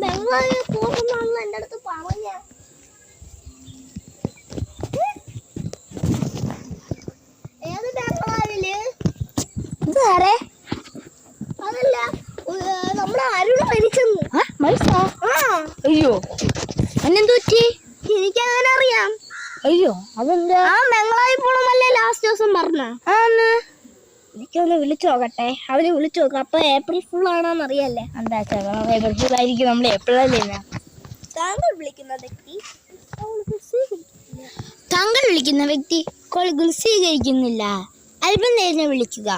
ബംഗ്ലാവിൽ പോകുന്നാണല്ലോ എൻ്റെ അടുത്ത് പറഞ്ഞ. ഏത് ബംഗ്ലാവില്? അതല്ല, നമ്മുടെ അരുണ് മരിച്ചെന്ന്. മരിച്ചോ? അയ്യോ, എന്നെന്തു പറ്റി? എനിക്കങ്ങനെ അറിയാം. അയ്യോ, അതെന്താ? ആ ബംഗ്ലാവിൽ പോണമെന്നല്ലേ ലാസ്റ്റ് ദിവസം പറഞ്ഞ. എനിക്കൊന്ന് വിളിച്ചു നോക്കട്ടെ. അവര് വിളിച്ചു നോക്കാം. അപ്പൊ ഏപ്രിൽ ഫുൾ ആണോന്ന് അറിയാല്ലേ. എന്താ ഏപ്രിൽ ഫുൾ ആയിരിക്കും. നമ്മൾ എപ്പോഴല്ലേ? താങ്കൾ വിളിക്കുന്ന വ്യക്തി കോളുകൾ സ്വീകരിക്കുന്നില്ല. അല്പം നേരം വിളിക്കുക,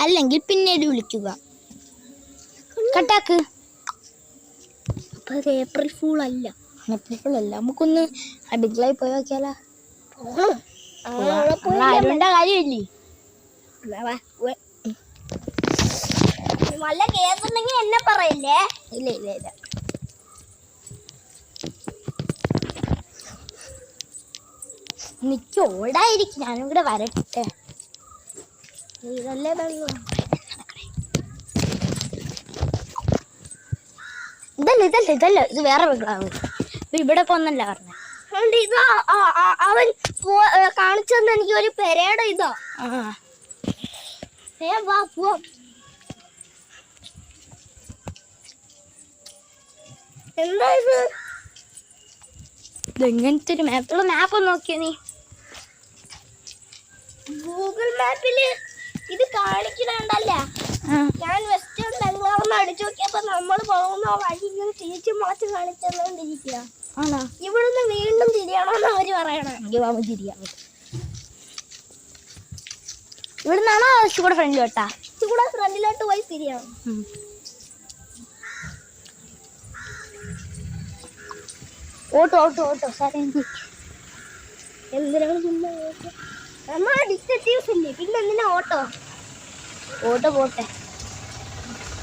അല്ലെങ്കിൽ പിന്നീട് വിളിക്കുക. കട്ടാക്ക്. അപ്പൊ അത് ഏപ്രിൽ ഫുൾ അല്ല. ഏപ്രിൽ ഫുൾ അല്ല. നമുക്കൊന്ന് ബംഗ്ലാവിൽ പോയി നോക്കിയാലോ? ആരുടെ കാര്യമില്ലേ? വല്ല കേസുണ്ടെങ്കിൽ എന്നെ പറയില്ലേ? ഇല്ല ഇല്ല ഇല്ല. എനിക്ക് ഓടായിരിക്കും. ഞാനും കൂടെ വരട്ടെ. ഇതല്ലേ ഇതല്ല ഇത് വേറെ ബംഗ്ലാവ്. ഇവിടെ പോന്നല്ല പറഞ്ഞ. ഇതാ അവൻ കാണിച്ചെന്ന് എനിക്ക് ഒരു പെരേടെ ഇതാ. വാ പോവാം. എന്താ ഇത്? ഇതെങ്ങനത്തെ ഒരു മാപ്പ് നോക്കിയ നീ? ഗൂഗിൾ മാപ്പില് ഇത് കാണിക്കണണ്ടല്ല. ഞാൻ വെസ്റ്റേൺ ബംഗ്ലാവെന്ന് അടിച്ചു നോക്കിയപ്പോ നമ്മൾ പോകുന്ന വഴി ഇങ്ങനെ തിരിച്ചു മാറ്റി കാണിച്ചോണ്ടിരിക്കുക. ആണോ? ഇവിടുന്ന് വീണ്ടും തിരിയണമെന്ന് അവര് പറയണേ. തിരിയാ. ഇവിടുന്നാണോ കൂടെ ഫ്രണ്ടിലോട്ടാ? കൂടെ ഫ്രണ്ടിലോട്ട് പോയി തിരിയണം. ഓട്ടോ ഓട്ടോ ഓട്ടോ സാറേ. എന്തിനാണ് പിന്നെ ഓട്ടോ? നമ്മളെ ഡിറ്റക്റ്റീവ്സ് ഇല്ലേ, പിന്നെ എന്തിനാ ഓട്ടോ? ഓട്ടോ പോട്ടെ.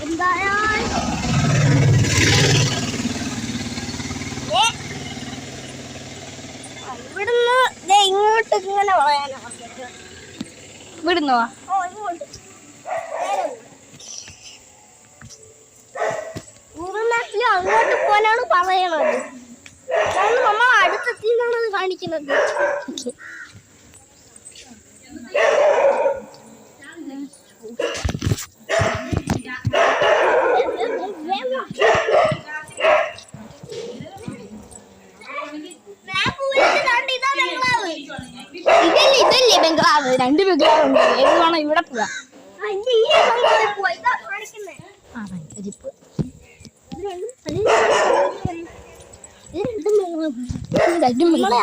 എന്തായാലും ഇവിടുന്ന് ഇങ്ങോട്ട് ഇങ്ങനെ പറയാനോ? വിടുന്നോ? ഇങ്ങോട്ട് ഗൂഗിൾ മാപ്പിൽ അങ്ങോട്ട് പോകാനാണ് പറയണത്. കാരണം നമ്മൾ അടുത്തെത്തിന്നാണ് അത് കാണിക്കുന്നത്. ഇതല്ലേ ബംഗ്ലാവ്? രണ്ട് ബംഗ്ലാവ് ഉണ്ട്. ഏത് വേണം? ഇവിടെ പോവാ.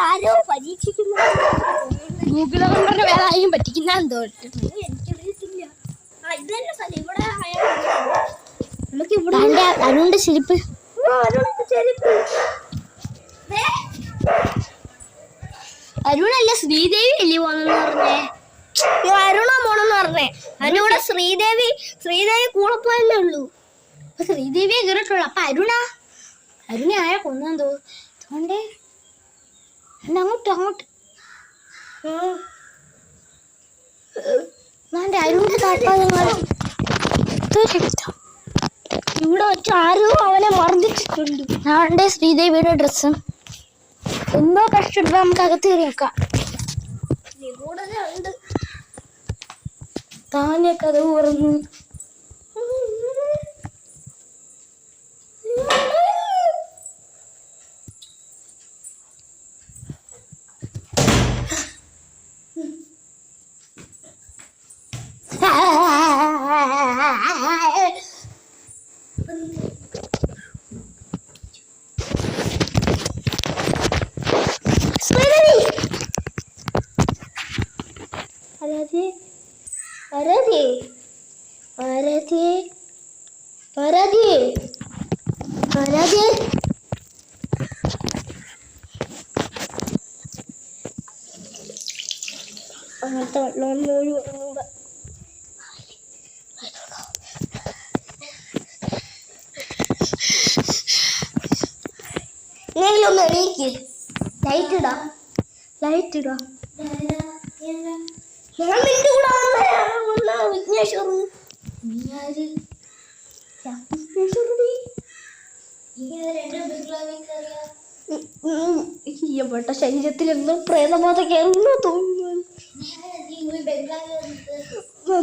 ആരോ പരീക്ഷിക്കുന്നു. ഗൂഗിൾ കൊണ്ടു വേറെ ആരെയും പറ്റിക്കുന്ന എന്തോ. എനിക്കറിയത്തില്ല. നമുക്ക് ഇവിടെ അരുണിന്റെ ചെരുപ്പ്. അരുണല്ല, ശ്രീദേവി അല്ലേ പോണെന്ന് പറഞ്ഞേ. അരുണ പോണെന്ന് പറഞ്ഞേ. അതിന്റെ കൂടെ ശ്രീദേവി കൂടെ പോയല്ലേ ഉള്ളൂ. ശ്രീദേവിയെ കേറിട്ടുള്ളു. അപ്പൊ അരുണ ആരാ കൊന്നെന്തോ തോണ്ടേ. അങ്ങോട്ട് അരുണിന്റെ താല്പര്യങ്ങൾ ഇവിടെ വെച്ച് ആരോ അവനെ മർദ്ദിച്ചിട്ടുണ്ട്. ഞാന്റെ ശ്രീദേവിയുടെ ഡ്രസ്സും എന്തോ കഷ്ടപ്പെട്ട് നമുക്ക് അകത്ത് കയറി വെക്കാം. താനെ കഥവ് തുറന്നു. അങ്ങനത്തെ വെള്ളമൊന്നും ഒരു പറഞ്ഞൂടാ. എണീക്ക്. ലൈറ്റ് ഇടാ. ഞാൻ നിന്റെ കൂടെ വന്ന വിഘ്നേശ്വർ. ഇയ്യപ്പെട്ട ശരീരത്തിൽ എന്തോ പ്രേതബോധ കയറുന്നു തോന്നുന്നു.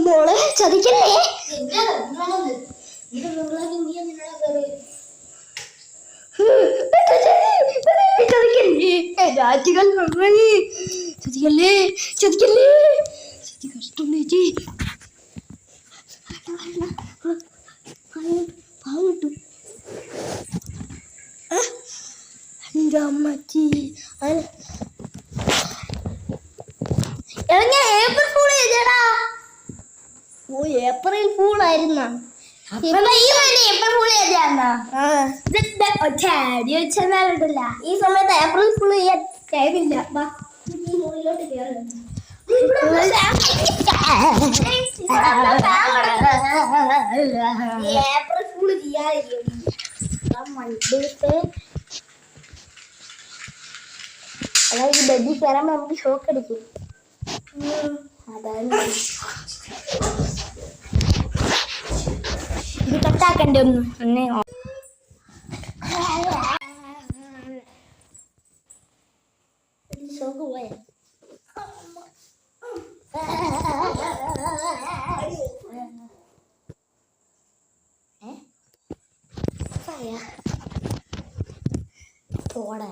മോളെ ചതിക്കല്ലേ. രാജികൾ ചതിക്കല്ലേ ചതിക്കല്ലേ. ചതി കഷ്ടല്ലേ ചേച്ചി. പാവട്ടു എന്റെ അമ്മച്ചി. ഏപ്രിൽ ഫൂൾ ചെയ്തടാ. ഓ ഏപ്രിൽ ഫൂൾ ആയിരുന്ന. ഈ സമയത്ത് ഏപ്രിൽ ഫുൾ ചെയ്യാൻ ടൈമില്ല. മുറിയിലോട്ട് കയറി ഏപ്രിൽ ഫുൾ ചെയ്യാതിരിക്കും. അതായത് ബെഡിൽ കയറാൻ നമുക്ക് ഷോക്ക് അടിക്കും. അതാണ് ഇത് കട്ടാക്കണ്ടേ ഒന്ന് എന്നെ. ഷോക്ക് പോയ പോടാ.